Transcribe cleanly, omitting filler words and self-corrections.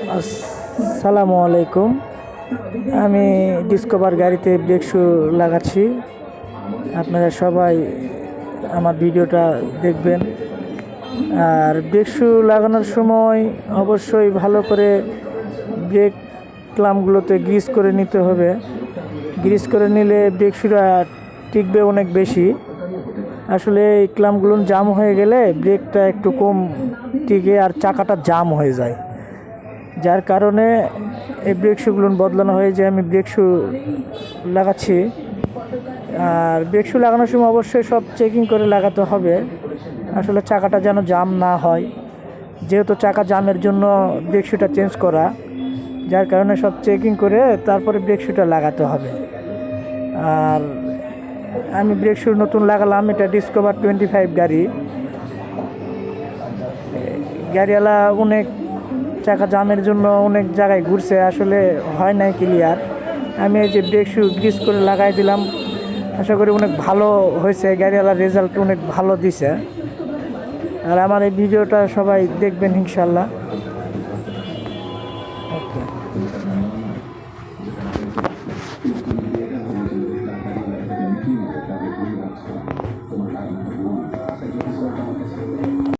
আসসালামু আলাইকুম। আমি ডিসকভার গাড়িতে ব্রেক শু লাগাচ্ছি। আপনারা সবাই আমার ভিডিওটা দেখবেন। আর ব্রেক শু লাগানোর সময় অবশ্যই ভালো করে ব্রেক ক্লামগুলোতে গ্রিস করে নিতে হবে। গ্রিস করে নিলে ব্রেক শুটা টিকবে অনেক বেশি। আসলে এই ক্লামগুলো জাম হয়ে গেলে ব্রেকটা একটু কম টিকে আর চাকাটা জাম হয়ে যায়, যার কারণে এই ব্রেক শুগুলো বদলানো হয়ে যায়। আমি ব্রেক শু লাগাচ্ছি। আর ব্রেক শু লাগানোর সময় অবশ্যই সব চেকিং করে লাগাতে হবে, আসলে চাকাটা যেন জাম না হয়। যেহেতু চাকা জামের জন্য ব্রেক শুটা চেঞ্জ করা, যার কারণে সব চেকিং করে তারপরে ব্রেক শুটা লাগাতে হবে। আর আমি ব্রেক শু নতুন লাগালাম, এটা ডিসকভার 25 গাড়িওয়ালা অনেক চাকা জামের জন্য অনেক জায়গায় ঘুরছে, আসলে হয় নাই ক্লিয়ার। আমি এই যে ব্রেক শু গ্রিস করে লাগাই দিলাম, আশা করি অনেক ভালো হয়েছে, গাড়িওয়ালার রেজাল্ট অনেক ভালো দিছে। আর আমার এই ভিডিওটা সবাই দেখবেন ইনশাল্লাহ।